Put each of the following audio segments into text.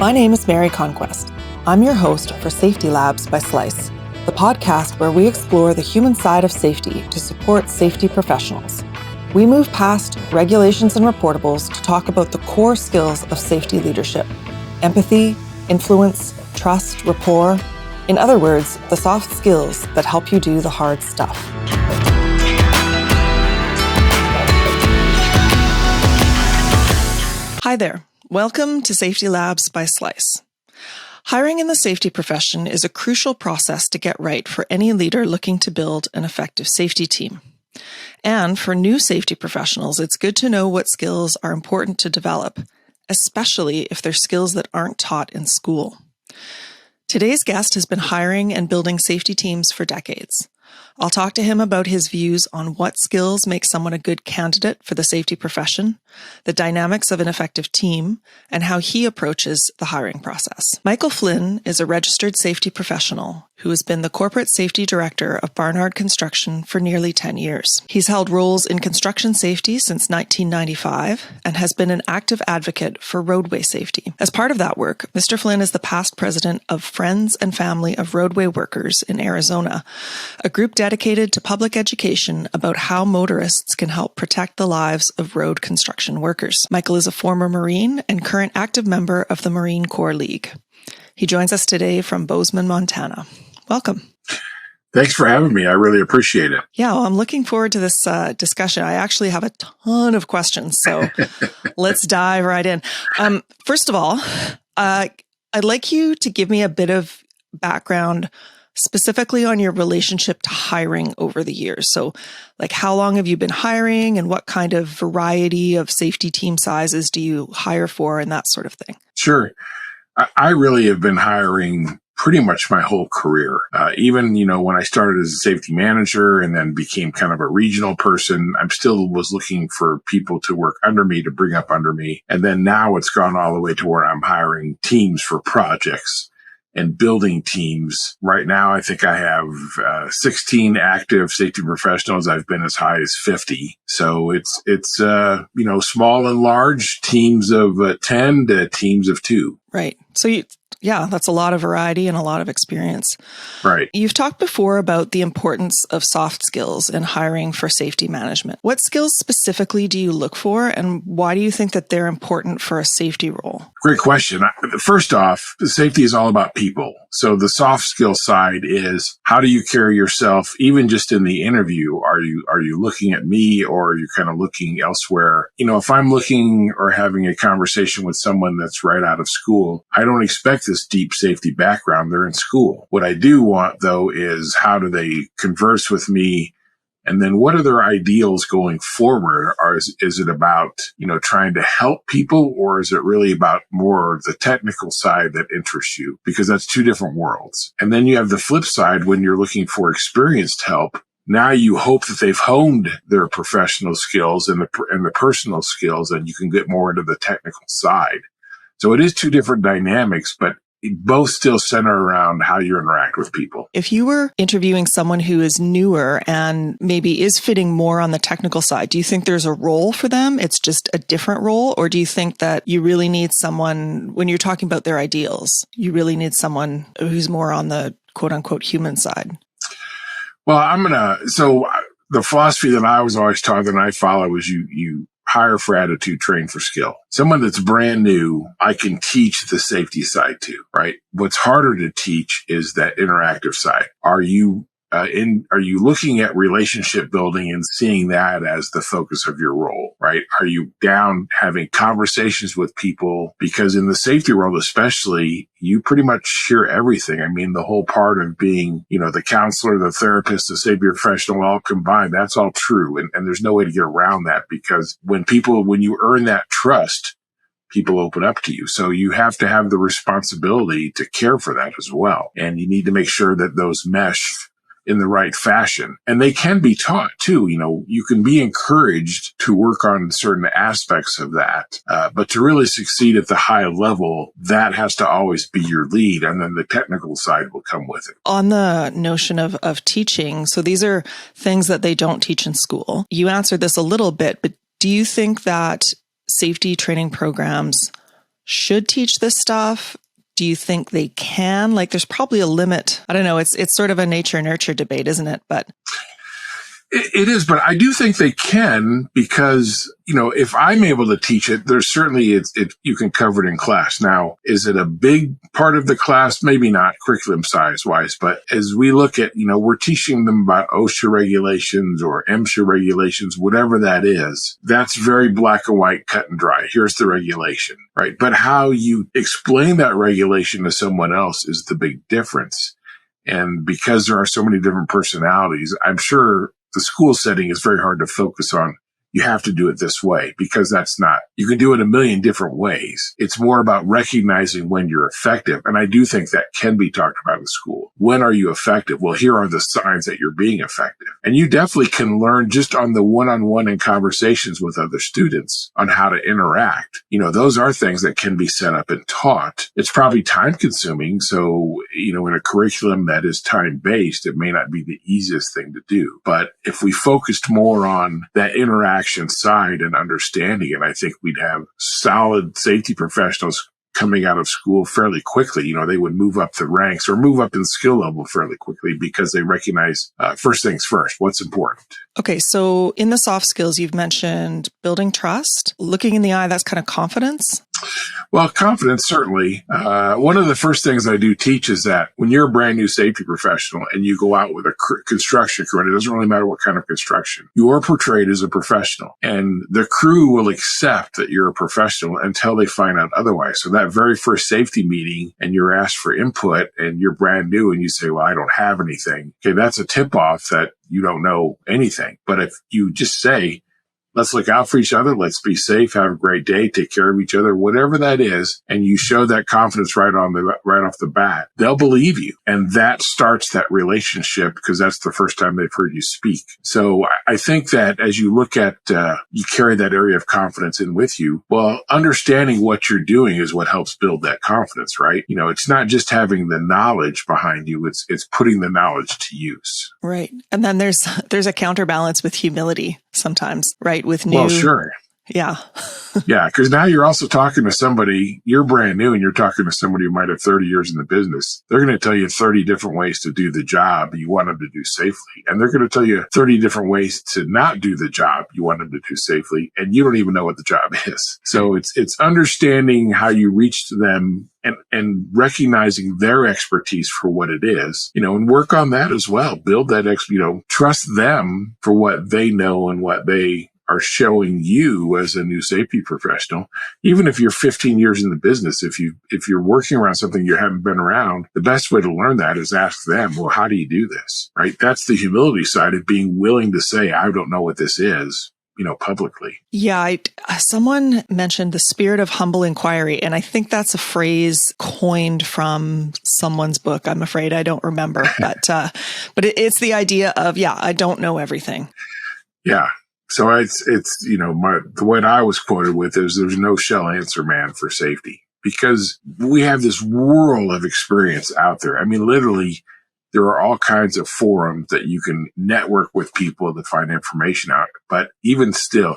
My name is Mary Conquest. I'm your host for Safety Labs by Slice, the podcast where we explore the human side of safety to support safety professionals. We move past regulations and reportables to talk about the core skills of safety leadership: empathy, influence, trust, rapport. In other words, the soft skills that help you do the hard stuff. Hi there. Welcome to Safety Labs by Slice. Hiring in the safety profession is a crucial process to get right for any leader looking to build an effective safety team. And for new safety professionals, it's good to know what skills are important to develop, especially if they're skills that aren't taught in school. Today's guest has been hiring and building safety teams for decades. I'll talk to him about his views on what skills make someone a good candidate for the safety profession, the dynamics of an effective team, and how he approaches the hiring process. Michael Flynn is a registered safety professional who has been the corporate safety director of Barnard Construction for nearly 10 years. He's held roles in construction safety since 1995 and has been an active advocate for roadway safety. As part of that work, Mr. Flynn is the past president of Friends and Family of Roadway Workers in Arizona, a group dedicated to public education about how motorists can help protect the lives of road construction workers. Michael is a former Marine and current active member of the Marine Corps League. He joins us today from Bozeman, Montana. Welcome. Thanks for having me. I really appreciate it. Yeah, well, I'm looking forward to this discussion. I actually have a ton of questions, so let's dive right in. First of all, I'd like you to give me a bit of background specifically on your relationship to hiring over the years. So, like, how long have you been hiring and what kind of variety of safety team sizes do you hire for and that sort of thing? Sure. I really have been hiring pretty much my whole career. Even, when I started as a safety manager and then became kind of a regional person, I'm still was looking for people to work under me, to bring up under me. And then now it's gone all the way to where I'm hiring teams for projects and building teams. Right now, I think I have 16 active safety professionals. I've been as high as 50. So it's small and large, teams of 10 to teams of 2. Right. So that's a lot of variety and a lot of experience. Right. You've talked before about the importance of soft skills in hiring for safety management. What skills specifically do you look for, and why do you think that they're important for a safety role? Great question. First off, safety is all about people. So the soft skill side is, how do you carry yourself, even just in the interview? Are you looking at me, or are you kind of looking elsewhere? If I'm looking or having a conversation with someone that's right out of school, I don't expect this deep safety background. They're in school. What I do want, though, is how do they converse with me? And then what are their ideals going forward? Or is it about, trying to help people, or is it really about more the technical side that interests you? Because that's two different worlds. And then you have the flip side when you're looking for experienced help. Now you hope that they've honed their professional skills and the personal skills, and you can get more into the technical side. So it is two different dynamics, but both still center around how you interact with people. If you were interviewing someone who is newer and maybe is fitting more on the technical side, do you think there's a role for them? It's just a different role? Or do you think that you really need someone, when you're talking about their ideals, you really need someone who's more on the quote unquote human side? Well, so the philosophy that I was always taught and I follow is you hire for attitude, train for skill. Someone that's brand new, I can teach the safety side to, right? What's harder to teach is that interactive side. Are you looking at relationship building and seeing that as the focus of your role, right? Are you down having conversations with people? Because in the safety world, especially, you pretty much hear everything. I mean, the whole part of being, the counselor, the therapist, the safety professional, all combined, that's all true. And there's no way to get around that, because when you earn that trust, people open up to you. So you have to have the responsibility to care for that as well. And you need to make sure that those mesh in the right fashion. And they can be taught too. You can be encouraged to work on certain aspects of that. But to really succeed at the high level, that has to always be your lead. And then the technical side will come with it. On the notion of teaching, so these are things that they don't teach in school. You answered this a little bit, but do you think that safety training programs should teach this stuff? Do you think they can? Like, there's probably a limit. I don't know. It's sort of a nature-nurture debate, isn't it? But it is, but I do think they can because, if I'm able to teach it, there's certainly you can cover it in class. Now, is it a big part of the class? Maybe not curriculum size wise, but as we look at, we're teaching them about OSHA regulations or MSHA regulations, whatever that is, that's very black and white, cut and dry. Here's the regulation, right? But how you explain that regulation to someone else is the big difference. And because there are so many different personalities, I'm sure the school setting is very hard to focus on. You have to do it this way because that's not, you can do it a million different ways. It's more about recognizing when you're effective. And I do think that can be talked about in school. When are you effective? Well, here are the signs that you're being effective. And you definitely can learn just on the one-on-one and conversations with other students on how to interact. Those are things that can be set up and taught. It's probably time consuming. So, in a curriculum that is time based, it may not be the easiest thing to do. But if we focused more on that interaction side and understanding it, I think we'd have solid safety professionals coming out of school fairly quickly. They would move up the ranks or move up in skill level fairly quickly because they recognize first things first, what's important. Okay, so in the soft skills, you've mentioned building trust, looking in the eye, that's kind of confidence. Well, confidence, certainly. One of the first things I do teach is that when you're a brand new safety professional and you go out with a construction crew, and it doesn't really matter what kind of construction, you are portrayed as a professional. And the crew will accept that you're a professional until they find out otherwise. So that very first safety meeting and you're asked for input and you're brand new and you say, well, I don't have anything. Okay, that's a tip-off that you don't know anything. But if you just say, let's look out for each other. Let's be safe. Have a great day. Take care of each other. Whatever that is. And you show that confidence right off the bat. They'll believe you. And that starts that relationship because that's the first time they've heard you speak. So I think that as you look at, you carry that area of confidence in with you. Well, understanding what you're doing is what helps build that confidence, right? It's not just having the knowledge behind you. It's putting the knowledge to use. Right. And then there's a counterbalance with humility sometimes, right? With new. Well, sure. Yeah. Yeah, because now you're also talking to somebody, you're brand new and you're talking to somebody who might have 30 years in the business. They're going to tell you 30 different ways to do the job you want them to do safely. And they're going to tell you 30 different ways to not do the job you want them to do safely. And you don't even know what the job is. So it's understanding how you reach to them and recognizing their expertise for what it is, and work on that as well. Build that, trust them for what they know and what they are showing you as a new safety professional. Even if you're 15 years in the business, if you're working around something you haven't been around, the best way to learn that is ask them, well, how do you do this? Right? That's the humility side of being willing to say, I don't know what this is, publicly. Yeah. Someone mentioned the spirit of humble inquiry. And I think that's a phrase coined from someone's book. I'm afraid I don't remember, but it's the idea of, I don't know everything. Yeah. So it's the way I was quoted with is there's no shell answer man for safety because we have this world of experience out there. I mean, literally, there are all kinds of forums that you can network with people to find information out. But even still,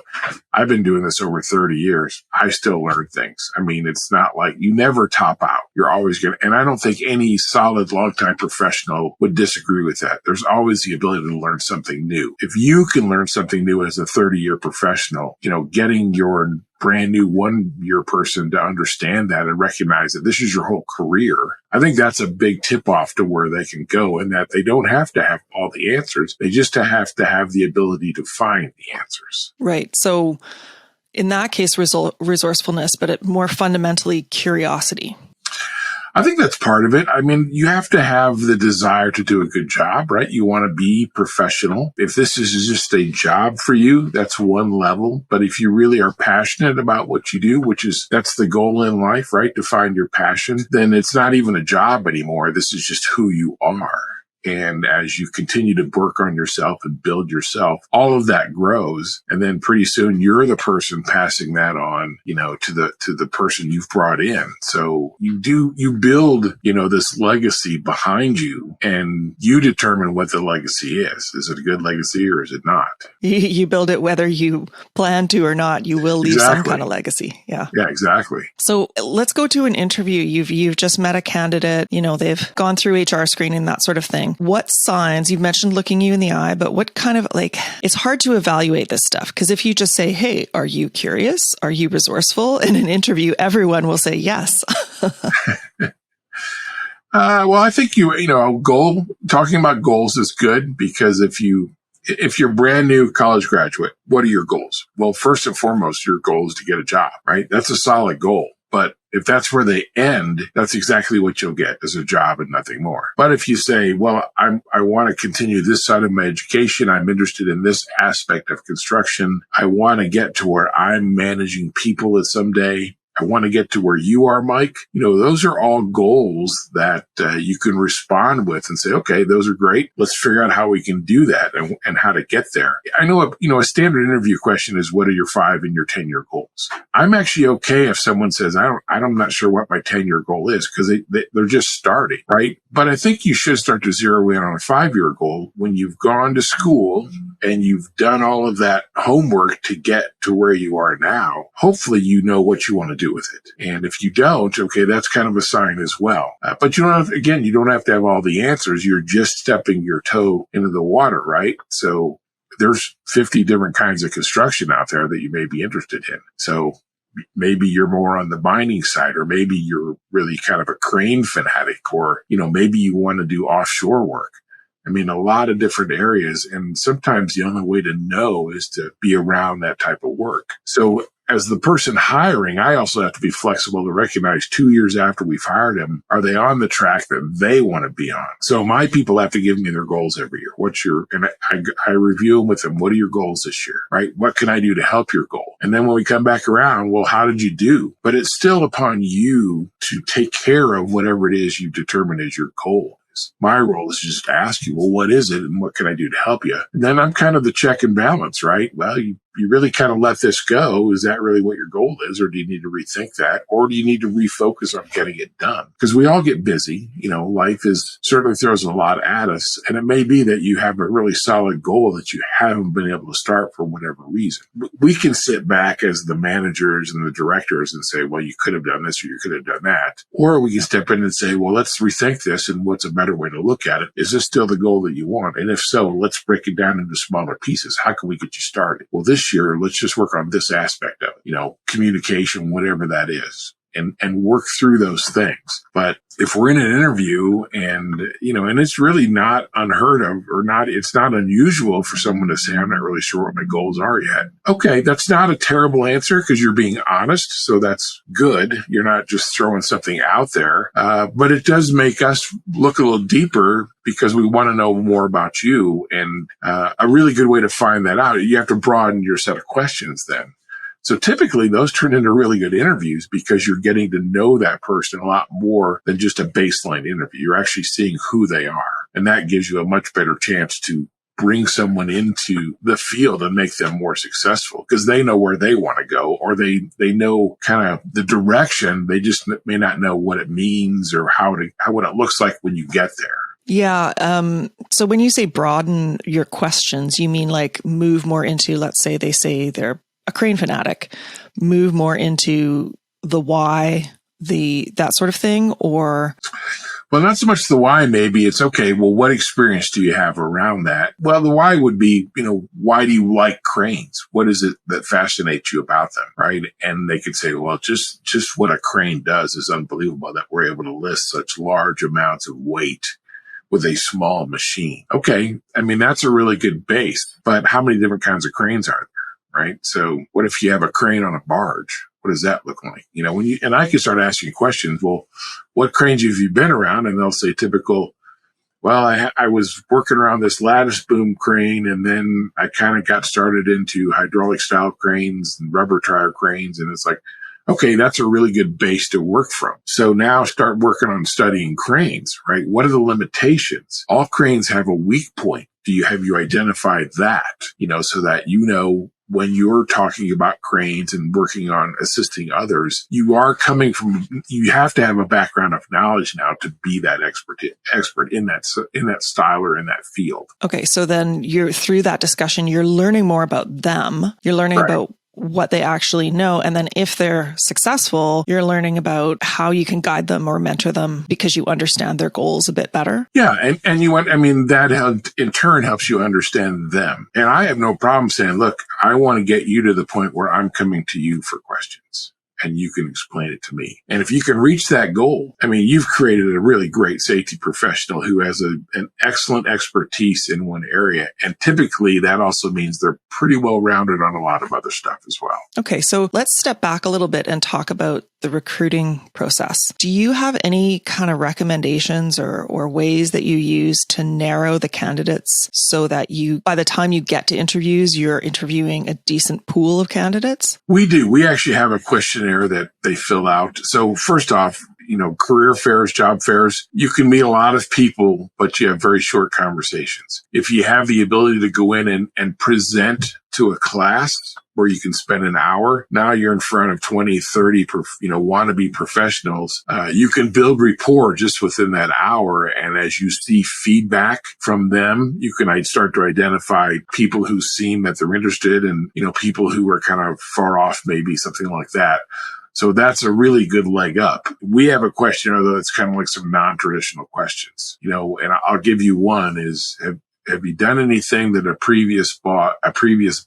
I've been doing this over 30 years. I still learn things. I mean, it's not like you never top out. You're always going to, and I don't think any solid longtime professional would disagree with that. There's always the ability to learn something new. If you can learn something new as a 30-year professional, getting your brand new 1-year person to understand that and recognize that this is your whole career. I think that's a big tip off to where they can go and that they don't have to have all the answers. They just have to have the ability to find the answers. Right. So in that case, resourcefulness, but more fundamentally curiosity. I think that's part of it. I mean, you have to have the desire to do a good job, right? You want to be professional. If this is just a job for you, that's one level. But if you really are passionate about what you do, that's the goal in life, right? To find your passion, then it's not even a job anymore. This is just who you are. And as you continue to work on yourself and build yourself, all of that grows. And then pretty soon you're the person passing that on, to the person you've brought in. So you build, this legacy behind you, and you determine what the legacy is. Is it a good legacy or is it not? You build it whether you plan to or not. You will leave some kind of legacy. Yeah. Yeah, exactly. So let's go to an interview. You've just met a candidate, they've gone through HR screening, that sort of thing. What signs, you've mentioned looking you in the eye, but what kind of it's hard to evaluate this stuff, because if you just say, hey, are you curious? Are you resourceful? In an interview, everyone will say yes. Well, I think talking about goals is good, because if you're a brand new college graduate, what are your goals? Well, first and foremost, your goal is to get a job, right? That's a solid goal. But if that's where they end, that's exactly what you'll get, is a job and nothing more. But if you say, well, I want to continue this side of my education, I'm interested in this aspect of construction, I want to get to where I'm managing people someday, I want to get to where you are, Mike. Those are all goals that you can respond with and say, okay, those are great. Let's figure out how we can do that and how to get there. I know, a standard interview question is, what are your 5 and your 10-year goals? I'm actually okay if someone says, I'm not sure what my 10-year goal is, because they're just starting, right? But I think you should start to zero in on a 5-year goal when you've gone to school and you've done all of that homework to get to where you are now. Hopefully you know what you want to do with it. And if you don't, okay, that's kind of a sign as well. But you don't have to have all the answers. You're just stepping your toe into the water, right? So there's 50 different kinds of construction out there that you may be interested in. So maybe you're more on the mining side, or maybe you're really kind of a crane fanatic, or, maybe you want to do offshore work. I mean, a lot of different areas. And sometimes the only way to know is to be around that type of work. So as the person hiring, I also have to be flexible to recognize 2 years after we've hired them, are they on the track that they want to be on? So my people have to give me their goals every year. And I review them with them. What are your goals this year, right? What can I do to help your goal? And then when we come back around, well, how did you do? But it's still upon you to take care of whatever it is you determine is your goal. My role is to just ask you, well, what is it and what can I do to help you? And then I'm kind of the check and balance, right? Well, you really kind of let this go. Is that really what your goal is? Or do you need to rethink that? Or do you need to refocus on getting it done? Because we all get busy. Life certainly throws a lot at us. And it may be that you have a really solid goal that you haven't been able to start for whatever reason. We can sit back as the managers and the directors and say, well, you could have done this or you could have done that. Or we can step in and say, well, let's rethink this, and what's a better way to look at it? Is this still the goal that you want? And if so, let's break it down into smaller pieces. How can we get you started? Well, this year, let's just work on this aspect of it, communication, whatever that is, and work through those things. But if we're in an interview and it's really not unheard of, it's not unusual for someone to say, I'm not really sure what my goals are yet. Okay, that's not a terrible answer, because you're being honest. So that's good. You're not just throwing something out there. But it does make us look a little deeper, because we want to know more about you. And a really good way to find that out, you have to broaden your set of questions then. So typically those turn into really good interviews, because you're getting to know that person a lot more than just a baseline interview. You're actually seeing who they are. And that gives you a much better chance to bring someone into the field and make them more successful, because they know where they want to go, or they know kind of the direction. They just may not know what it means or what it looks like when you get there. Yeah. So when you say broaden your questions, you mean like move more into, let's say they say they're a crane fanatic, move more into the why, that sort of thing, or? Well, not so much the why, maybe. It's okay. Well, what experience do you have around that? Well, the why would be, why do you like cranes? What is it that fascinates you about them, right? And they could say, well, just what a crane does is unbelievable, that we're able to lift such large amounts of weight with a small machine. Okay. I mean, that's a really good base, but how many different kinds of cranes are there? Right? So what if you have a crane on a barge? What does that look like? And I can start asking questions. Well, what cranes have you been around? And they'll say typical, well, I was working around this lattice boom crane, and then I kind of got started into hydraulic style cranes and rubber tire cranes. And it's like, Okay, that's a really good base to work from. So now start working on studying cranes, right? What are the limitations? All cranes have a weak point. Have you identified that, so that when you're talking about cranes and working on assisting others, you have to have a background of knowledge now to be that expert in that style or in that field. Okay. So then through that discussion, you're learning more about them. You're learning about what they actually know. And then if they're successful, you're learning about how you can guide them or mentor them because you understand their goals a bit better. Yeah. That in turn helps you understand them. And I have no problem saying, look, I want to get you to the point where I'm coming to you for questions. And you can explain it to me. And if you can reach that goal, you've created a really great safety professional who has an excellent expertise in one area. And typically that also means they're pretty well rounded on a lot of other stuff as well. Okay, so let's step back a little bit and talk about the recruiting process. Do you have any kind of recommendations or ways that you use to narrow the candidates so that by the time you get to interviews, you're interviewing a decent pool of candidates? We do. We actually have a questionnaire that they fill out. So first off, career fairs, job fairs, you can meet a lot of people, but you have very short conversations. If you have the ability to go in and present to a class where you can spend an hour, now you're in front of 20, 30, wannabe professionals. You can build rapport just within that hour. And as you see feedback from them, you can start to identify people who seem that they're interested and, people who are kind of far off, maybe something like that. So that's a really good leg up. We have a questionnaire, though, that's kind of like some non-traditional questions, and I'll give you one is, have you done anything that a previous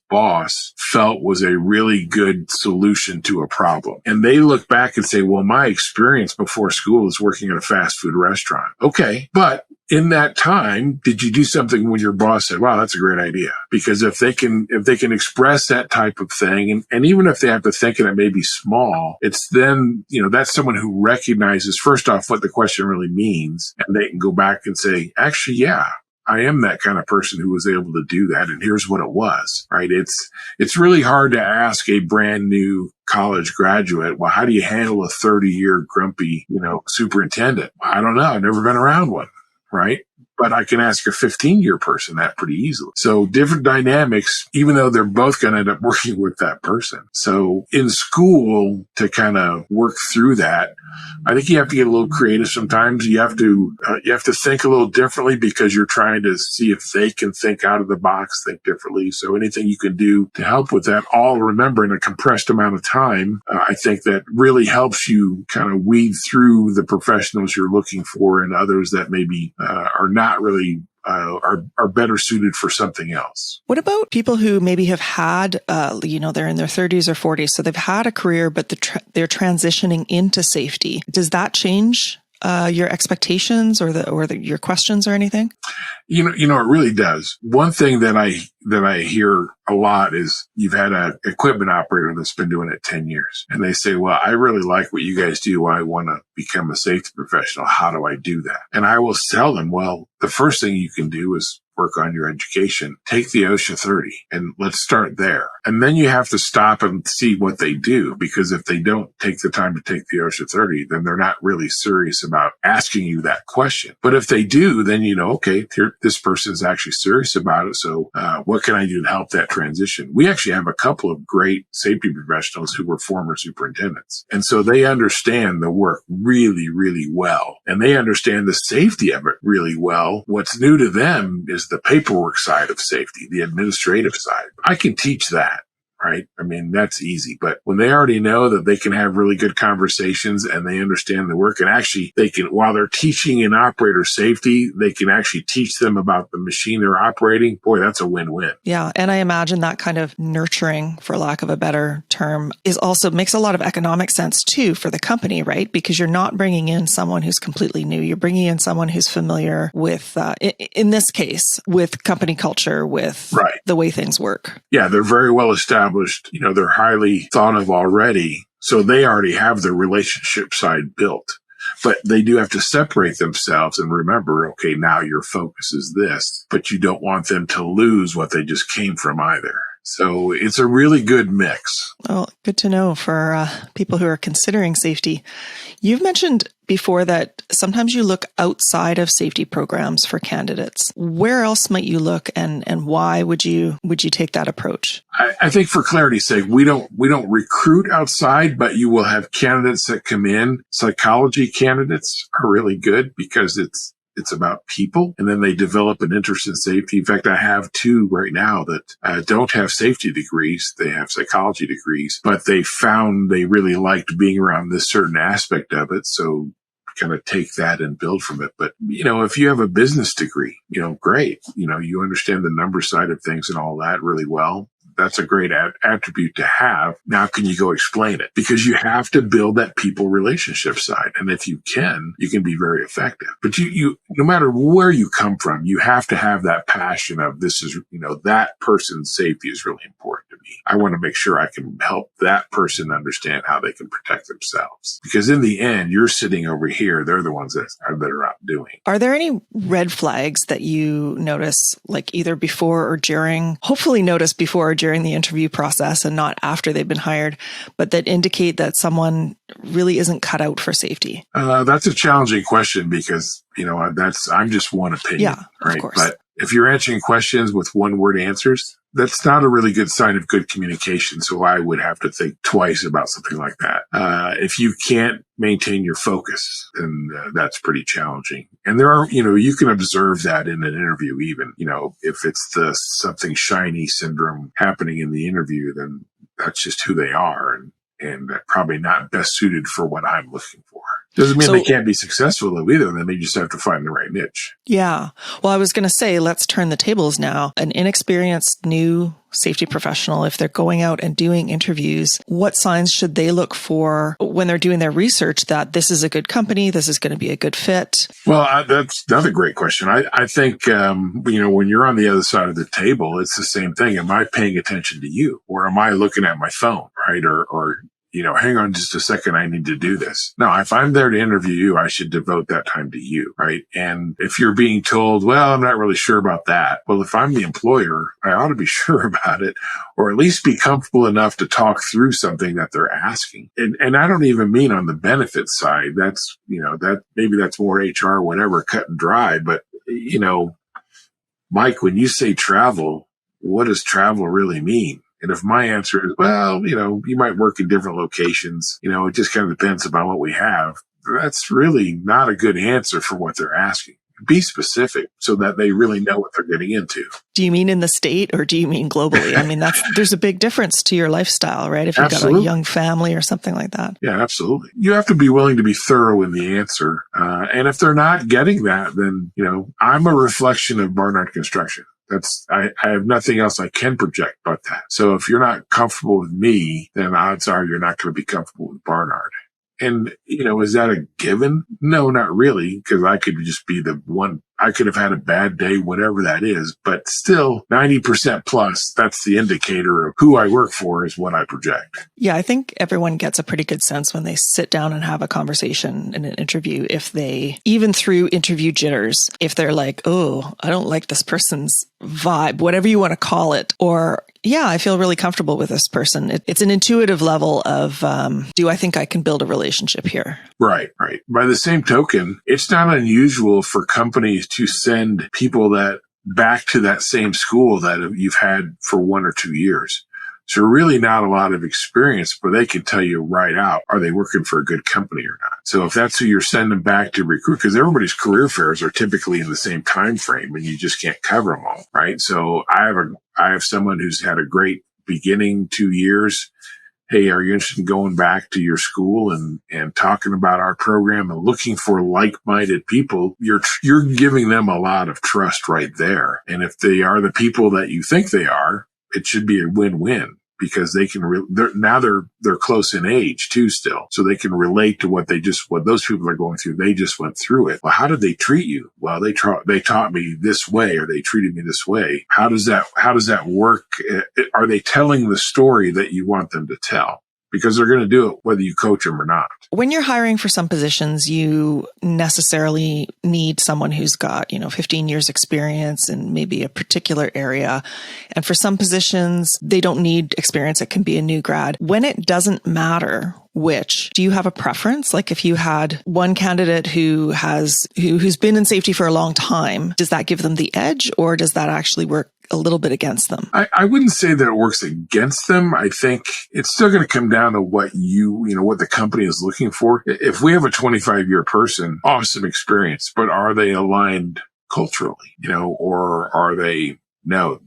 boss felt was a really good solution to a problem? And they look back and say, well, my experience before school is working at a fast food restaurant. Okay. But in that time, did you do something when your boss said, wow, that's a great idea? Because if they can express that type of thing, and even if they have to think and it may be small, it's then, that's someone who recognizes first off what the question really means. And they can go back and say, actually, yeah, I am that kind of person who was able to do that. And here's what it was, right? It's really hard to ask a brand new college graduate, well, how do you handle a 30-year grumpy, superintendent? I don't know. I've never been around one, right? But I can ask a 15-year person that pretty easily. So different dynamics, even though they're both going to end up working with that person. So in school, to kind of work through that, I think you have to get a little creative sometimes. You have to think a little differently because you're trying to see if they can think out of the box, think differently. So anything you can do to help with that, all remember in a compressed amount of time, I think that really helps you kind of weed through the professionals you're looking for and others that maybe are not really are better suited for something else. What about people who maybe have had, they're in their 30s or 40s, so they've had a career, but they're transitioning into safety. Does that change your expectations or your questions or anything? It really does. One thing that I hear a lot is you've had an equipment operator that's been doing it 10 years. And they say, well, I really like what you guys do. I want to become a safety professional. How do I do that? And I will tell them, well, the first thing you can do is work on your education. Take the OSHA 30 and let's start there. And then you have to stop and see what they do, because if they don't take the time to take the OSHA 30, then they're not really serious about asking you that question. But if they do, then okay, this person is actually serious about it. So what can I do to help that transition? We actually have a couple of great safety professionals who were former superintendents. And so they understand the work really, really well. And they understand the safety of it really well. What's new to them is the paperwork side of safety, the administrative side. I can teach that. Right? That's easy. But when they already know that they can have really good conversations and they understand the work, and actually they can, while they're teaching an operator safety, they can actually teach them about the machine they're operating. Boy, that's a win-win. Yeah. And I imagine that kind of nurturing, for lack of a better term, makes a lot of economic sense too for the company, right? Because you're not bringing in someone who's completely new. You're bringing in someone who's familiar with, in this case, with company culture, with the way things work. Yeah. They're very well established. They're highly thought of already. So they already have the relationship side built. But they do have to separate themselves and remember, okay, now your focus is this, but you don't want them to lose what they just came from either. So it's a really good mix. Well, good to know for people who are considering safety. You've mentioned before that sometimes you look outside of safety programs for candidates. Where else might you look, and why would you take that approach? I think for clarity's sake, we don't recruit outside, but you will have candidates that come in. Psychology candidates are really good because it's about people, and then they develop an interest in safety. In fact, I have two right now that don't have safety degrees. They have psychology degrees, but they found they really liked being around this certain aspect of it. So kind of take that and build from it. But, if you have a business degree, great. You understand the number side of things and all that really well. That's a great attribute to have. Now, can you go explain it? Because you have to build that people relationship side. And if you can be very effective. But you, no matter where you come from, you have to have that passion of this is, that person's safety is really important to me. I want to make sure I can help that person understand how they can protect themselves. Because in the end, you're sitting over here. They're the ones that are out doing. Are there any red flags that you notice, like either before or during, hopefully notice before or during the interview process and not after they've been hired, but that indicate that someone really isn't cut out for safety? That's a challenging question because, I'm just one opinion. Yeah, right? Of course. But if you're answering questions with one-word answers, that's not a really good sign of good communication. So I would have to think twice about something like that. If you can't maintain your focus, then that's pretty challenging. And there are, you can observe that in an interview even, if it's the something shiny syndrome happening in the interview, then that's just who they are. And probably not best suited for what I'm looking for. Doesn't mean they can't be successful though either. Then they just have to find the right niche. Yeah. Well, I was going to say, let's turn the tables now. An inexperienced new safety professional, if they're going out and doing interviews, what signs should they look for when they're doing their research that this is a good company, this is going to be a good fit? Well, that's another great question. I think, when you're on the other side of the table, it's the same thing. Am I paying attention to you, or am I looking at my phone, right? Or hang on just a second, I need to do this. Now, if I'm there to interview you, I should devote that time to you, right? And if you're being told, well, I'm not really sure about that. Well, if I'm the employer, I ought to be sure about it, or at least be comfortable enough to talk through something that they're asking. And I don't even mean on the benefits side. That's, that maybe that's more HR, whatever, cut and dry. But, Mike, when you say travel, what does travel really mean? And if my answer is, well, you might work in different locations, it just kind of depends upon what we have. That's really not a good answer for what they're asking. Be specific so that they really know what they're getting into. Do you mean in the state or do you mean globally? I mean, there's a big difference to your lifestyle, right? If you've got a young family or something like that. Yeah, absolutely. You have to be willing to be thorough in the answer. And if they're not getting that, then, I'm a reflection of Barnard Construction. I have nothing else I can project but that. So if you're not comfortable with me, then odds are you're not going to be comfortable with Barnard. And, is that a given? No, not really, because I could just be the one. I could have had a bad day, whatever that is, but still 90% plus, that's the indicator of who I work for is what I project. Yeah, I think everyone gets a pretty good sense when they sit down and have a conversation in an interview, if they, even through interview jitters, if they're like, oh, I don't like this person's vibe, whatever you want to call it, or yeah, I feel really comfortable with this person. It's an intuitive level of, do I think I can build a relationship here? Right. By the same token, it's not unusual for companies to send people that back to that same school that you've had for 1 or 2 years. So really not a lot of experience, but they can tell you right out, are they working for a good company or not? So if that's who you're sending back to recruit, because everybody's career fairs are typically in the same time frame and you just can't cover them all, right? So I have someone who's had a great beginning 2 years. Hey, are you interested in going back to your school and talking about our program and looking for like-minded people? You're giving them a lot of trust right there. And if they are the people that you think they are, it should be a win-win because they can, they're close in age too still. So they can relate to what those people are going through. They just went through it. Well, how did they treat you? Well, they taught me this way or they treated me this way. How does that work? Are they telling the story that you want them to tell? because they're going to do it whether you coach them or not. When you're hiring for some positions, you necessarily need someone who's got, 15 years experience in maybe a particular area. And for some positions, they don't need experience. It can be a new grad. When it doesn't matter which, do you have a preference? Like if you had one candidate who's been in safety for a long time, does that give them the edge, or does that actually work a little bit against them? I wouldn't say that it works against them. I think it's still going to come down to what what the company is looking for. If we have a 25-year person, awesome experience, but are they aligned culturally, or are they, no,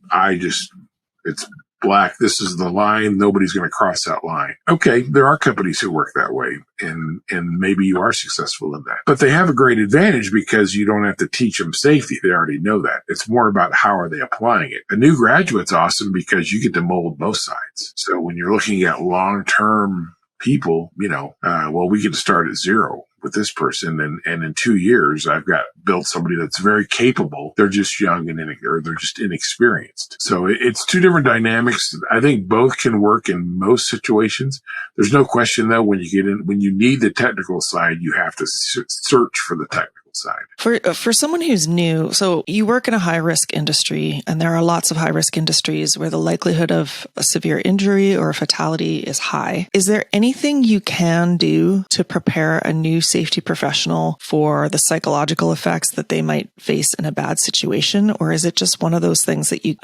it's black. This is the line. Nobody's going to cross that line. Okay. There are companies who work that way, and maybe you are successful in that, but they have a great advantage because you don't have to teach them safety. They already know that. It's more about how are they applying it. A new graduate's awesome because you get to mold both sides. So when you're looking at long-term people, we get to start at zero with this person. And in 2 years, I've got built somebody that's very capable. They're just young or they're just inexperienced. So it's two different dynamics. I think both can work in most situations. There's no question though, when you need the technical side, you have to search for the technical side. For someone who's new, so you work in a high risk industry, and there are lots of high risk industries where the likelihood of a severe injury or a fatality is high. Is there anything you can do to prepare a new safety professional for the psychological effects that they might face in a bad situation? Or is it just one of those things that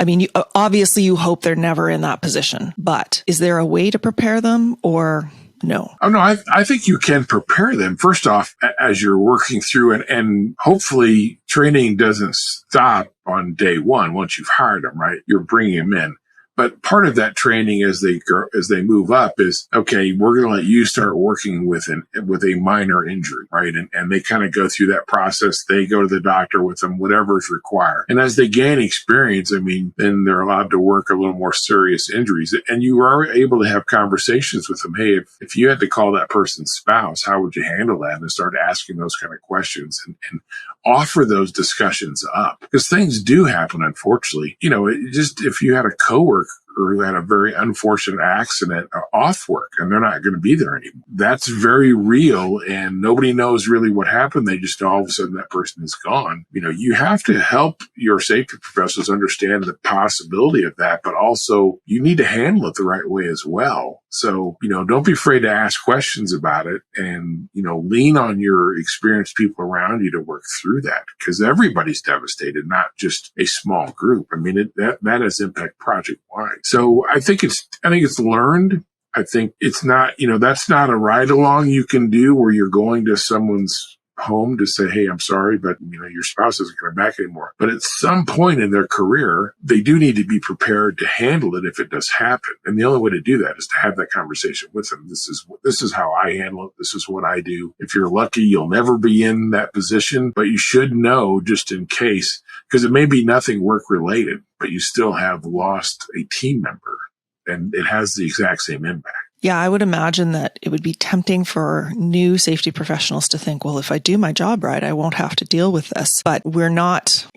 obviously you hope they're never in that position, but is there a way to prepare them, or no? Oh, no, I think you can prepare them. First off, as you're working through and hopefully training doesn't stop on day one once you've hired them, right? You're bringing them in. But part of that training as they move up is, okay, we're going to let you start working with a minor injury, right? And they kind of go through that process. They go to the doctor with them, whatever is required. And as they gain experience, then they're allowed to work a little more serious injuries. And you are able to have conversations with them. Hey, if you had to call that person's spouse, how would you handle that? And start asking those kind of questions and offer those discussions up, because things do happen, unfortunately. If you had a coworker who had a very unfortunate accident off work and they're not going to be there anymore, that's very real, and nobody knows really what happened. They just know all of a sudden that person is gone. You have to help your safety professionals understand the possibility of that, but also you need to handle it the right way as well. So, don't be afraid to ask questions about it, and, lean on your experienced people around you to work through that, because everybody's devastated, not just a small group. That has impact project wide. So I think it's learned. I think it's not, that's not a ride along you can do where you're going to someone's home to say, hey, I'm sorry, but your spouse isn't coming back anymore. But at some point in their career, they do need to be prepared to handle it if it does happen. And the only way to do that is to have that conversation with them. This is how I handle it. This is what I do. If you're lucky, you'll never be in that position, but you should know just in case, because it may be nothing work related, but you still have lost a team member, and it has the exact same impact. Yeah, I would imagine that it would be tempting for new safety professionals to think, well, if I do my job right, I won't have to deal with this. But we're not,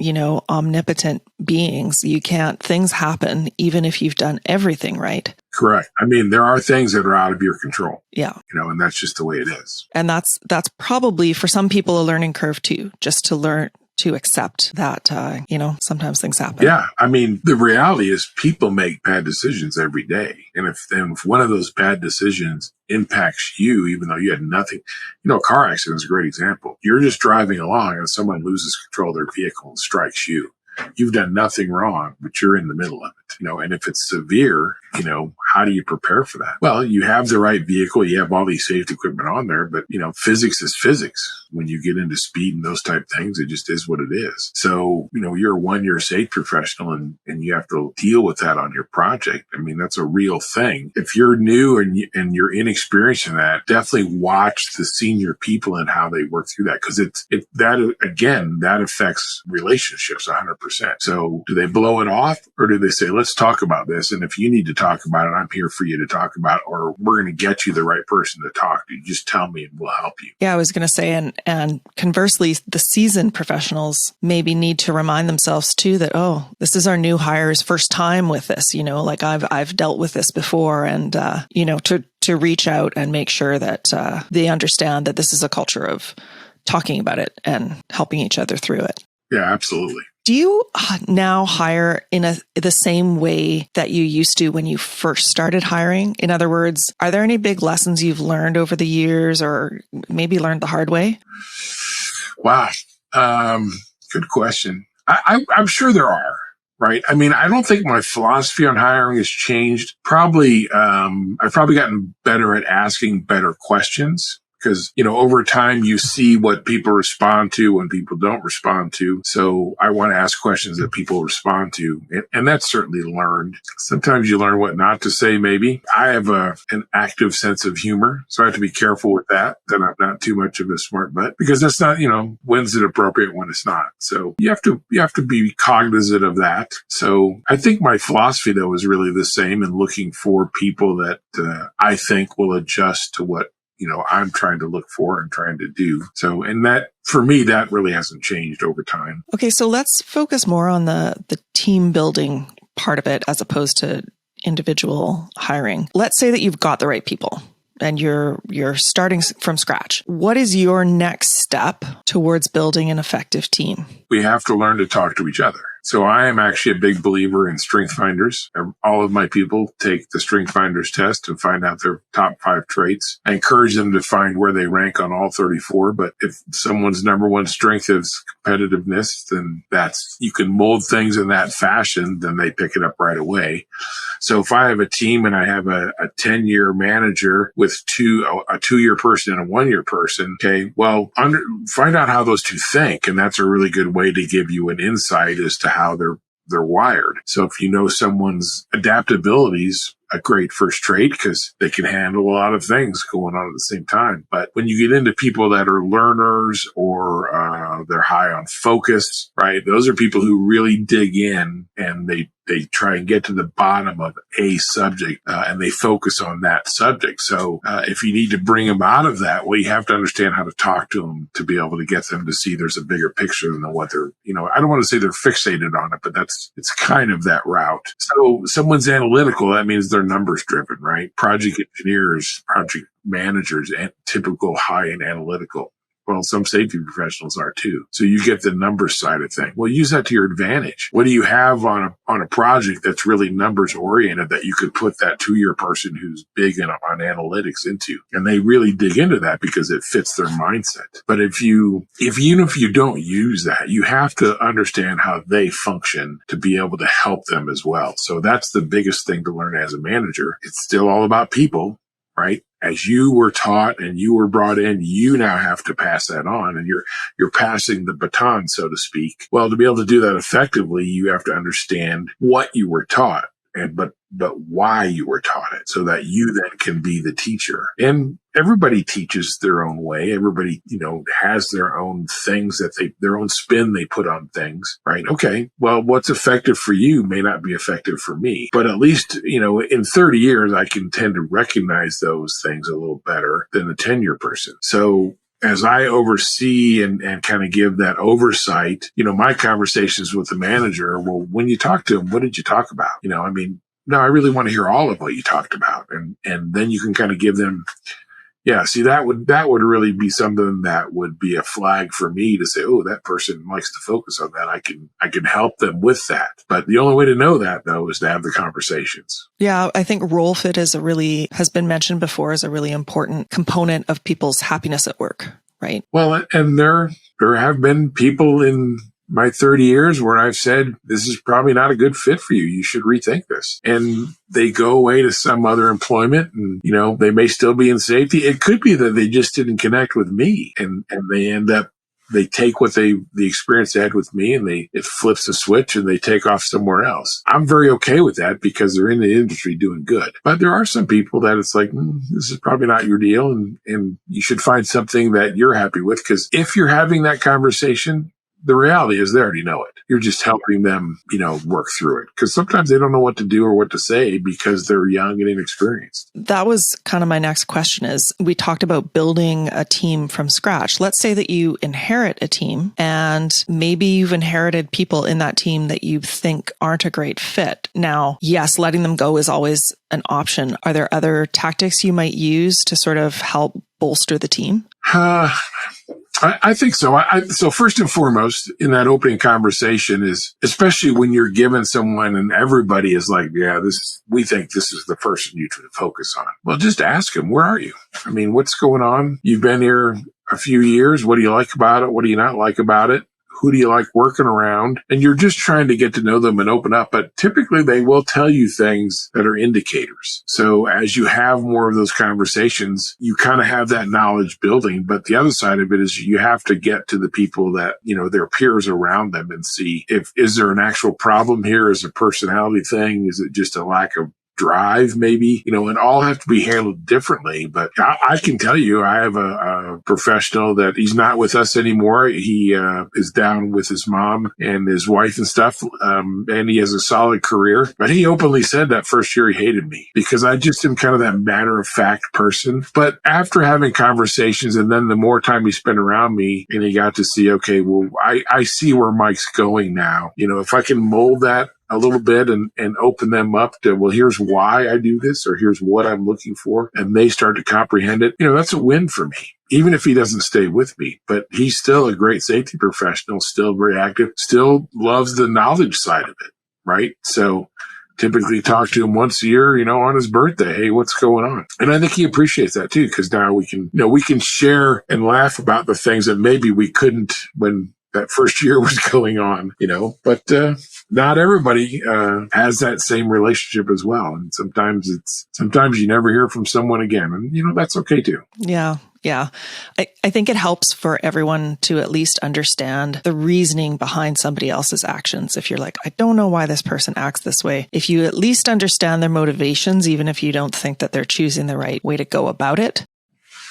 omnipotent beings. Things happen even if you've done everything right. Correct. There are things that are out of your control. Yeah. And that's just the way it is. And that's probably for some people a learning curve too, just to learn to accept that, sometimes things happen. Yeah. The reality is people make bad decisions every day. And if one of those bad decisions impacts you, even though you had nothing, a car accident is a great example. You're just driving along and someone loses control of their vehicle and strikes you. You've done nothing wrong, but you're in the middle of it, and if it's severe, how do you prepare for that? Well, you have the right vehicle, you have all these safety equipment on there, but physics is physics. When you get into speed and those type things, it just is what it is. So, you're a 1-year safety professional and you have to deal with that on your project. that's a real thing. If you're new and you're inexperienced in that, definitely watch the senior people and how they work through that. Cause that affects relationships 100%. 100%. So do they blow it off, or do they say, let's talk about this? And if you need to talk about it, I'm here for you to talk about it, or we're going to get you the right person to talk to. Just tell me and we'll help you. Yeah, I was going to say, and conversely, the seasoned professionals maybe need to remind themselves too that, oh, this is our new hire's first time with this, like I've dealt with this before, and, to reach out and make sure that they understand that this is a culture of talking about it and helping each other through it. Yeah, absolutely. Do you now hire in the same way that you used to when you first started hiring? In other words, are there any big lessons you've learned over the years, or maybe learned the hard way? Wow. Good question. I'm sure there are. Right. I mean, I don't think my philosophy on hiring has changed. I've probably gotten better at asking better questions, because, over time you see what people respond to when people don't respond to. So I want to ask questions that people respond to. And that's certainly learned. Sometimes you learn what not to say, maybe. I have an active sense of humor, so I have to be careful with that I'm not too much of a smart butt, because that's not, when's it appropriate, when it's not. So you have to be cognizant of that. So I think my philosophy, though, is really the same, in looking for people that I think will adjust to what I'm trying to look for and trying to do. So, and that, for me, that really hasn't changed over time. Okay, so let's focus more on the team building part of it as opposed to individual hiring. Let's say that you've got the right people and you're starting from scratch. What is your next step towards building an effective team? We have to learn to talk to each other. So I am actually a big believer in strength finders. All of my people take the strength finders test and find out their top 5 traits. I encourage them to find where they rank on all 34. But if someone's number one strength is competitiveness, then you can mold things in that fashion, then they pick it up right away. So if I have a team and I have a 10-year manager with a 2-year person and a 1-year person, okay, well, find out how those two think. And that's a really good way to give you an insight as to how they're wired. So if you know someone's adaptabilities, a great first trait, because they can handle a lot of things going on at the same time. But when you get into people that are learners, or they're high on focus, right? Those are people who really dig in, and they try and get to the bottom of a subject, and they focus on that subject. So if you need to bring them out of that, well, you have to understand how to talk to them to be able to get them to see there's a bigger picture than what they're, I don't want to say they're fixated on it, but it's kind of that route. So someone's analytical, that means they're numbers driven, right? Project engineers, project managers, and typical high and analytical. Well, some safety professionals are too. So you get the numbers side of things. Well, use that to your advantage. What do you have on a project that's really numbers oriented that you could put that 2-year person who's big on analytics into? And they really dig into that because it fits their mindset. But even if you don't use that, you have to understand how they function to be able to help them as well. So that's the biggest thing to learn as a manager. It's still all about people, right? As you were taught and you were brought in, you now have to pass that on, and you're passing the baton, so to speak. Well, to be able to do that effectively, you have to understand what you were taught, but why you were taught it, so that you then can be the teacher. And everybody teaches their own way. Everybody, has their own things their own spin they put on things, right? Okay, well, what's effective for you may not be effective for me, but at least, in 30 years, I can tend to recognize those things a little better than the 10-year person. So as I oversee and kind of give that oversight, my conversations with the manager, well, when you talk to him, what did you talk about? No, I really want to hear all of what you talked about. And then you can kind of give them, that would really be something that would be a flag for me to say, oh, that person likes to focus on that. I can help them with that. But the only way to know that, though, is to have the conversations. Yeah, I think role fit has been mentioned before as a really important component of people's happiness at work, right? Well, and there have been people in my 30 years where I've said, this is probably not a good fit for you. You should rethink this. And they go away to some other employment, and, they may still be in safety. It could be that they just didn't connect with me, and they end up, they take the experience they had with me, and it flips a switch and they take off somewhere else. I'm very okay with that because they're in the industry doing good. But there are some people that it's like, this is probably not your deal, and you should find something that you're happy with, because if you're having that conversation, the reality is they already know it. You're just helping them, work through it. Because sometimes they don't know what to do or what to say because they're young and inexperienced. That was kind of my next question is we talked about building a team from scratch. Let's say that you inherit a team and maybe you've inherited people in that team that you think aren't a great fit. Now, yes, letting them go is always an option. Are there other tactics you might use to sort of help bolster the team? I think so. So first and foremost, in that opening conversation is, especially when you're given someone and everybody is like, yeah, we think this is the person you should focus on. Well, just ask them, where are you? I mean, what's going on? You've been here a few years. What do you like about it? What do you not like about it? Who do you like working around? And you're just trying to get to know them and open up. But typically they will tell you things that are indicators. So as you have more of those conversations, you kind of have that knowledge building. But the other side of it is you have to get to the people that, their peers around them and see is there an actual problem here? Is it a personality thing? Is it just a lack of drive, maybe, and all have to be handled differently. But I can tell you, I have a professional that he's not with us anymore. He is down with his mom and his wife and stuff, and he has a solid career. But he openly said that first year he hated me because I just am kind of that matter-of-fact person. But after having conversations and then the more time he spent around me and he got to see, okay, well, I see where Mike's going now. If I can mold that a little bit and open them up to, well, here's why I do this, or here's what I'm looking for. And they start to comprehend it. That's a win for me, even if he doesn't stay with me, but he's still a great safety professional, still very active, still loves the knowledge side of it. Right. So typically talk to him once a year, on his birthday. Hey, what's going on? And I think he appreciates that too, because now we can share and laugh about the things that maybe we couldn't when that first year was going on, but not everybody has that same relationship as well. And sometimes you never hear from someone again. And, that's okay too. Yeah. Yeah. I think it helps for everyone to at least understand the reasoning behind somebody else's actions. If you're like, I don't know why this person acts this way. If you at least understand their motivations, even if you don't think that they're choosing the right way to go about it,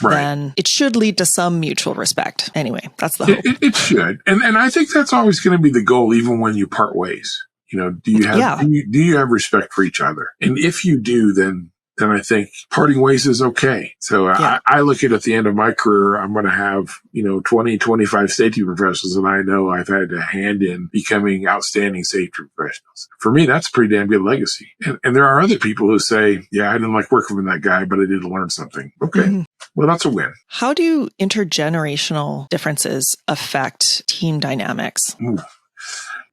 right, then it should lead to some mutual respect. Anyway, that's the hope. It should. And I think that's always going to be the goal, even when you part ways. Do you have respect for each other? And if you do, then I think parting ways is okay. So I look at the end of my career, I'm going to have, 20, 25 safety professionals that I know I've had a hand in becoming outstanding safety professionals. For me, that's a pretty damn good legacy. And there are other people who say, yeah, I didn't like working with that guy, but I did learn something. Okay. Mm-hmm. Well, that's a win. How do intergenerational differences affect team dynamics? Ooh.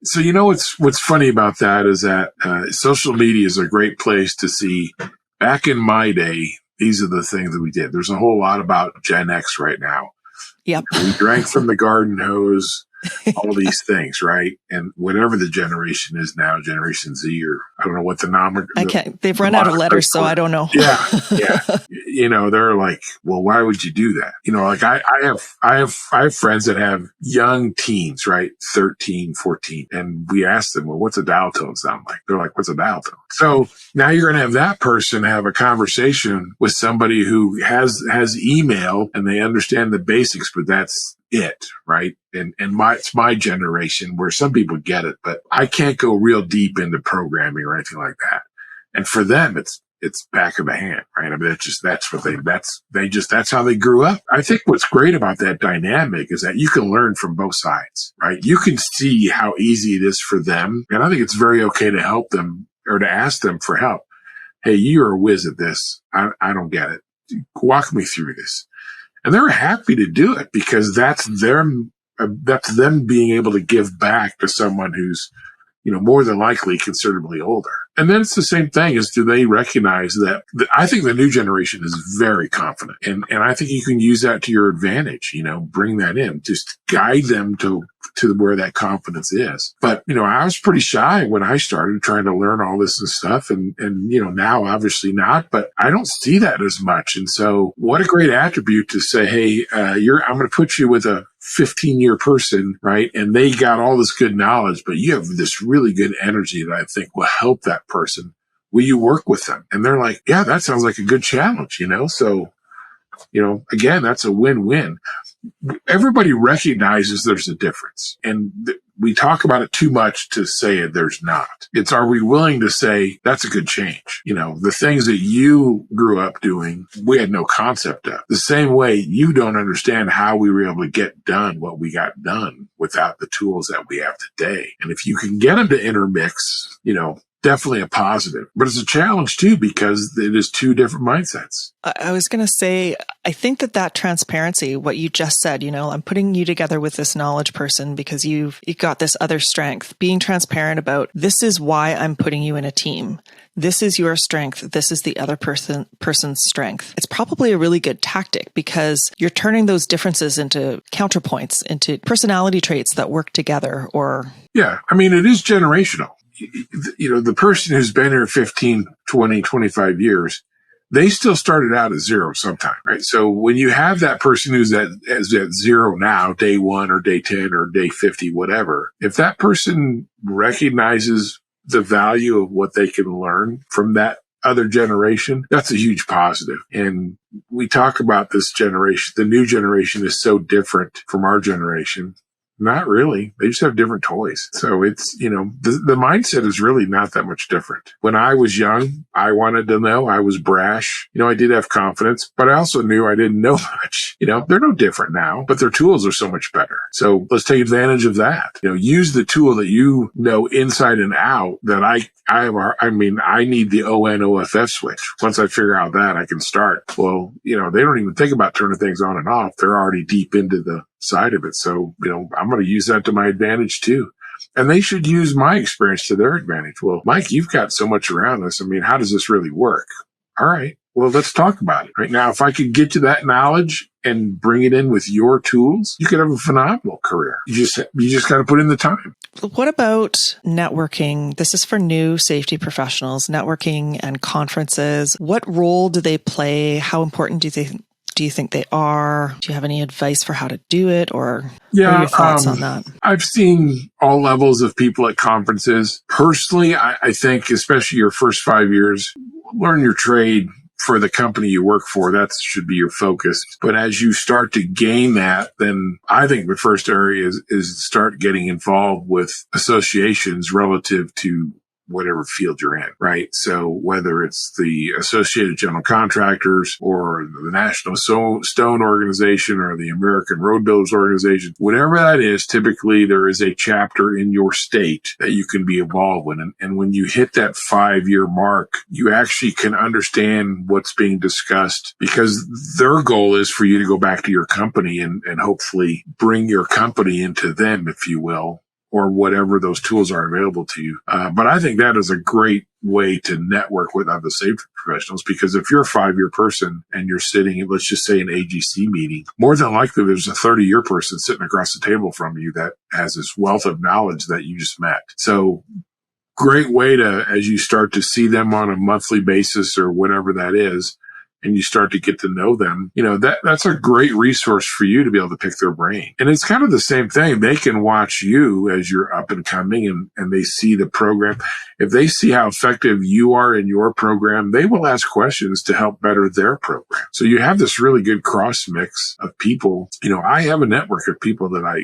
So, what's funny about that is that social media is a great place to see. Back in my day, these are the things that we did. There's a whole lot about Gen X right now. Yep. We drank from the garden hose, all these things, right? And whatever the generation is now, Generation Z, or I don't know what the nom. I can't. They've run out of letters, so I don't know. Yeah. They're like, well, why would you do that? Like I have friends that have young teens, right? 13, 14. And we ask them, well, what's a dial tone sound like? They're like, what's a dial tone? So now you're going to have that person have a conversation with somebody who has email and they understand the basics, but that's it, right? And it's my generation where some people get it, but I can't go real deep into programming or anything like that. And for them, it's back of the hand, right? I mean, that's how they grew up. I think what's great about that dynamic is that you can learn from both sides, right? You can see how easy it is for them. And I think it's very okay to help them or to ask them for help. Hey, you're a whiz at this. I don't get it. Walk me through this. And they're happy to do it because that's them being able to give back to someone who's, more than likely considerably older. And then it's the same thing as do they recognize that I think the new generation is very confident. And I think you can use that to your advantage, bring that in, just guide them to where that confidence is. But, I was pretty shy when I started trying to learn all this and stuff. And now obviously not, but I don't see that as much. And so what a great attribute to say, hey, I'm going to put you with a 15-year person, right? And they got all this good knowledge, but you have this really good energy that I think will help that person. Will you work with them? And they're like, yeah, that sounds like a good challenge, So, again, that's a win-win. everybody recognizes there's a difference. And we talk about it too much to say there's not. It's, are we willing to say that's a good change? You know, the things that you grew up doing, we had no concept of. The same way you don't understand how we were able to get done what we got done without the tools that we have today. And if you can get them to intermix, you know, definitely a positive, but it's a challenge too, because it is two different mindsets. I was going to say, I think that transparency, what you just said, you know, I'm putting you together with this knowledge person because you've got this other strength. Being transparent about, this is why I'm putting you in a team. This is your strength. This is the other person's strength. It's probably a really good tactic because you're turning those differences into counterpoints, into personality traits that work together. Or yeah, I mean, it is generational. You know, the person who's been here 15, 20, 25 years, they still started out at zero sometime, right? So when you have that person who's at zero now, day 1 or day 10 or day 50, whatever, if that person recognizes the value of what they can learn from that other generation, that's a huge positive. And we talk about this generation, the new generation is so different from our generation. Not really. They just have different toys. So it's, you know, the mindset is really not that much different. When I was young, I wanted to know. I was brash. You know, I did have confidence, but I also knew I didn't know much. You know, they're no different now, but their tools are so much better. So let's take advantage of that. You know, use the tool that you know inside and out that I need the ON/OFF switch. Once I figure out that, I can start. Well, you know, they don't even think about turning things on and off. They're already deep into the side of it. So, you know, I'm going to use that to my advantage too. And they should use my experience to their advantage. Well, Mike, you've got so much around this. I mean, how does this really work? All right. Well, let's talk about it right now. If I could get you that knowledge and bring it in with your tools, you could have a phenomenal career. You just got to put in the time. What about networking? This is for new safety professionals, networking and conferences. What role do they play? How important do you think they are? Do you have any advice for how to do it, or what are your thoughts on that? I've seen all levels of people at conferences. Personally, I think especially your first 5 years, learn your trade for the company you work for. That should be your focus. But as you start to gain that, then I think the first area is start getting involved with associations relative to whatever field you're in, right? So whether it's the Associated General Contractors or the National Stone Organization or the American Road Builders Organization, whatever that is, typically there is a chapter in your state that you can be involved in. And when you hit that 5-year mark, you actually can understand what's being discussed, because their goal is for you to go back to your company and hopefully bring your company into them, if you will, or whatever those tools are available to you. But I think that is a great way to network with other safety professionals, because if you're a 5-year person and you're sitting in, let's just say, an AGC meeting, more than likely there's a 30-year person sitting across the table from you that has this wealth of knowledge that you just met. So great way to, as you start to see them on a monthly basis or whatever that is, and you start to get to know them, you know, that's a great resource for you to be able to pick their brain. And it's kind of the same thing. They can watch you as you're up and coming, and they see the program. If they see how effective you are in your program, they will ask questions to help better their program. So you have this really good cross mix of people. You know, I have a network of people that I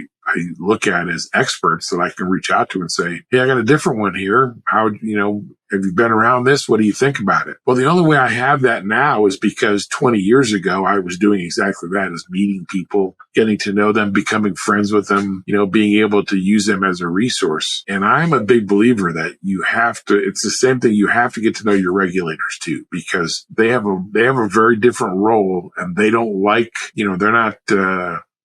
look at as experts that I can reach out to and say, hey, I got a different one here. How, you know, have you been around this? What do you think about it? Well, the only way I have that now is because 20 years ago, I was doing exactly that, is meeting people, getting to know them, becoming friends with them, you know, being able to use them as a resource. And I'm a big believer that you have to, it's the same thing. You have to get to know your regulators too, because they have a very different role, and they don't like, you know, they're not,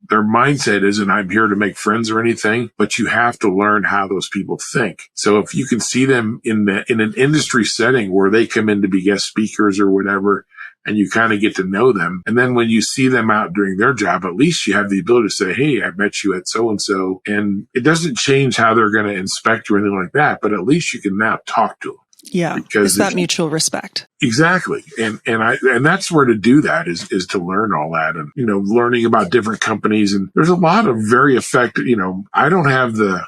their mindset isn't, I'm here to make friends or anything, but you have to learn how those people think. So if you can see them in an industry setting where they come in to be guest speakers or whatever, and you kind of get to know them, and then when you see them out doing their job, at least you have the ability to say, hey, I met you at so-and-so. And it doesn't change how they're going to inspect you or anything like that, but at least you can now talk to them. Yeah. Because it's that mutual respect. Exactly. And that's where to do that is to learn all that and, learning about different companies. And there's a lot of very effective, I don't have the,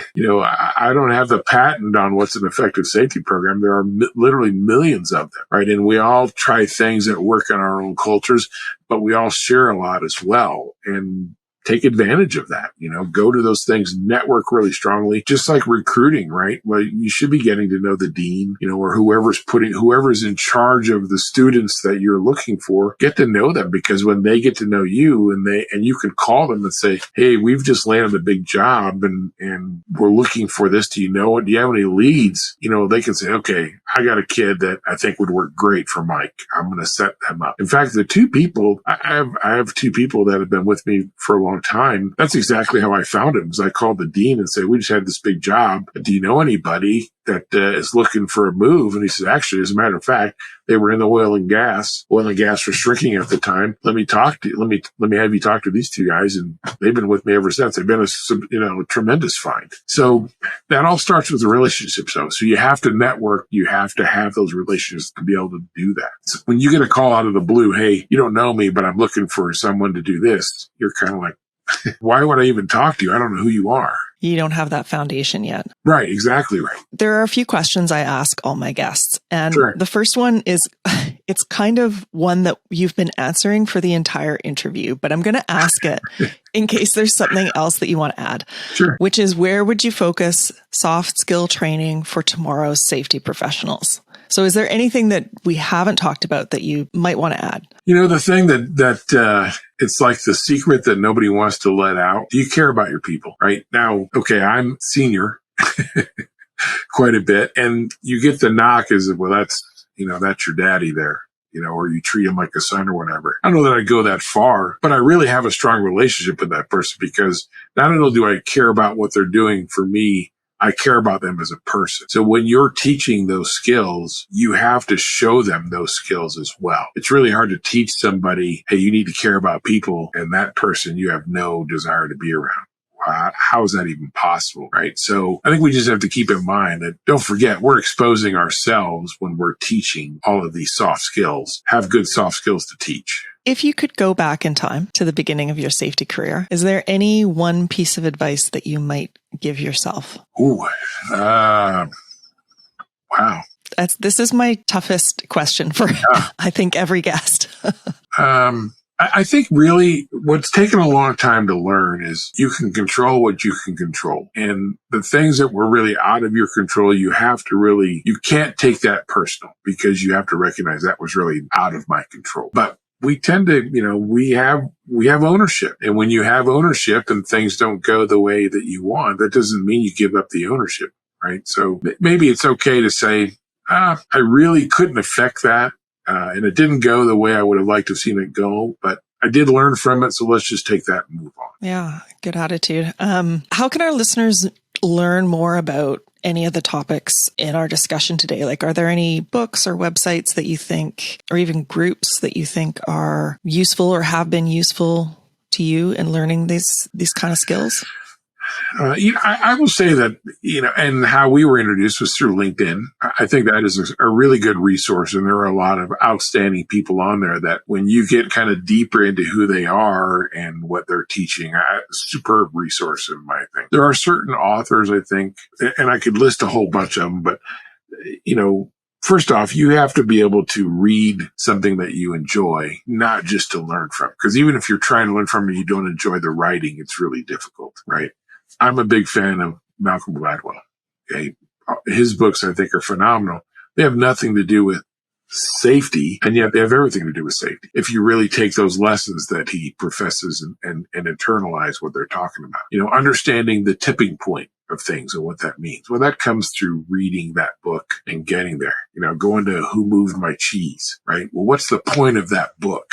I don't have the patent on what's an effective safety program. There are literally millions of them, right? And we all try things that work in our own cultures, but we all share a lot as well. And take advantage of that, go to those things, network really strongly, just like recruiting, right? Well, you should be getting to know the dean, or whoever's in charge of the students that you're looking for, get to know them, because when they get to know you and you can call them and say, hey, we've just landed a big job and we're looking for this. Do you know it? Do you have any leads? They can say, okay, I got a kid that I think would work great for Mike. I'm going to set them up. In fact, the two people, I have two people that have been with me for a long time. That's exactly how I found him. I called the dean and said, we just had this big job. Do you know anybody that is looking for a move? And he said, actually, as a matter of fact, they were in the oil and gas. Oil and gas was shrinking at the time. Let me have you talk to these two guys. And they've been with me ever since. They've been a tremendous find. So that all starts with the relationships though. So you have to network. You have to have those relationships to be able to do that. So when you get a call out of the blue, hey, you don't know me, but I'm looking for someone to do this, you're kind of like, why would I even talk to you? I don't know who you are. You don't have that foundation yet. Right, exactly right. There are a few questions I ask all my guests. And Sure. The first one is, it's kind of one that you've been answering for the entire interview, but I'm going to ask it in case there's something else that you want to add. Sure. Which is, where would you focus soft skill training for tomorrow's safety professionals? So is there anything that we haven't talked about that you might want to add? The thing that it's like the secret that nobody wants to let out. Do you care about your people? Right now, okay, I'm senior quite a bit, and you get the knock as, well, that's your daddy there, or you treat him like a son or whatever. I don't know that I go that far, but I really have a strong relationship with that person, because not only do I care about what they're doing for me, I care about them as a person. So when you're teaching those skills, you have to show them those skills as well. It's really hard to teach somebody, hey, you need to care about people, and that person you have no desire to be around. How is that even possible, right? So I think we just have to keep in mind that, don't forget, we're exposing ourselves when we're teaching all of these soft skills. Have good soft skills to teach. If you could go back in time to the beginning of your safety career, is there any one piece of advice that you might give yourself? Wow. This is my toughest question for, I think, every guest. I think really what's taken a long time to learn is you can control what you can control. And the things that were really out of your control, you can't take that personal, because you have to recognize that was really out of my control. But we tend to, we have ownership. And when you have ownership and things don't go the way that you want, that doesn't mean you give up the ownership, right? So maybe it's okay to say, I really couldn't affect that. And it didn't go the way I would have liked to have seen it go, but I did learn from it. So let's just take that and move on. Yeah. Good attitude. How can our listeners learn more about any of the topics in our discussion today? Like, are there any books or websites that you think, or even groups that you think are useful or have been useful to you in learning these kind of skills? I will say that, and how we were introduced was through LinkedIn. I think that is a really good resource. And there are a lot of outstanding people on there that, when you get kind of deeper into who they are and what they're teaching, superb resource in my opinion. There are certain authors, I think, and I could list a whole bunch of them, but, first off, you have to be able to read something that you enjoy, not just to learn from. Because even if you're trying to learn from it, you don't enjoy the writing, it's really difficult, right? I'm a big fan of Malcolm Gladwell. Okay. His books, I think, are phenomenal. They have nothing to do with safety, and yet they have everything to do with safety. If you really take those lessons that he professes and internalize what they're talking about, understanding the tipping point of things and what that means. Well, that comes through reading that book and getting there, going to Who Moved My Cheese, right? Well, what's the point of that book?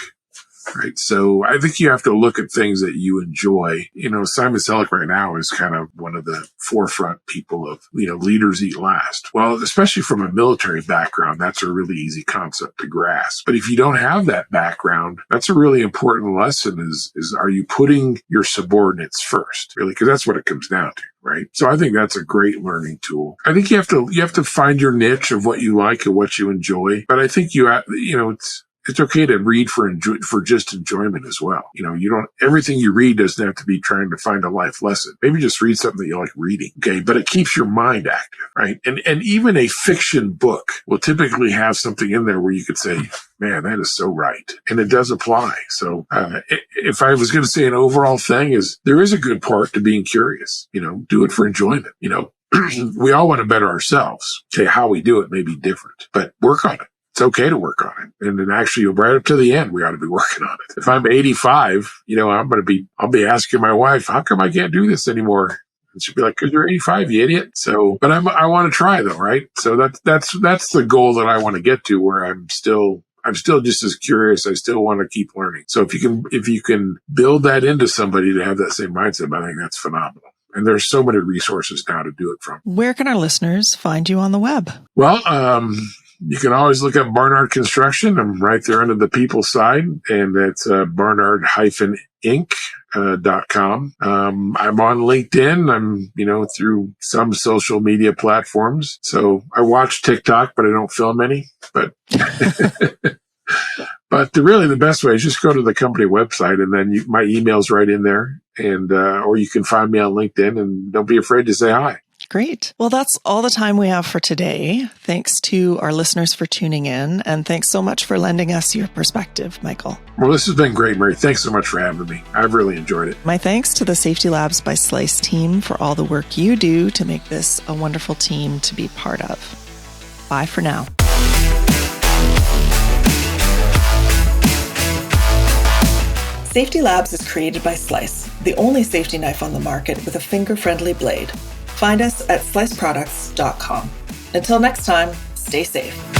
right? So I think you have to look at things that you enjoy. Simon Sinek right now is kind of one of the forefront people of, leaders eat last. Well, especially from a military background, that's a really easy concept to grasp. But if you don't have that background, that's a really important lesson is are you putting your subordinates first? Really, because that's what it comes down to. Right. So I think that's a great learning tool. I think you have to find your niche of what you like and what you enjoy. But I think it's okay to read for just enjoyment as well. Everything you read doesn't have to be trying to find a life lesson. Maybe just read something that you like reading. Okay. But it keeps your mind active. Right. And even a fiction book will typically have something in there where you could say, man, that is so right. And it does apply. So if I was going to say an overall thing is there is a good part to being curious, do it for enjoyment. We all want to better ourselves. Okay. How we do it may be different, but work on it. It's okay to work on it. And then actually right up to the end, we ought to be working on it. If I'm 85, I'll be asking my wife, how come I can't do this anymore? And she'll be like, cause you're 85, you idiot. So, but I want to try though, right? So that's the goal that I want to get to, where I'm still just as curious. I still want to keep learning. So if you can build that into somebody to have that same mindset, I think that's phenomenal. And there's so many resources now to do it from. Where can our listeners find you on the web? Well, you can always look up Barnard Construction. I'm right there under the people side, and that's barnard-inc.com. I'm on LinkedIn. I'm, through some social media platforms. So I watch TikTok, but I don't film any. But but really the best way is just go to the company website, and then my email's right in there, and or you can find me on LinkedIn, and don't be afraid to say hi. Great. Well, that's all the time we have for today. Thanks to our listeners for tuning in, and thanks so much for lending us your perspective, Michael. Well, this has been great, Mary. Thanks so much for having me. I've really enjoyed it. My thanks to the Safety Labs by Slice team for all the work you do to make this a wonderful team to be part of. Bye for now. Safety Labs is created by Slice, the only safety knife on the market with a finger-friendly blade. Find us at sliceproducts.com. Until next time, stay safe.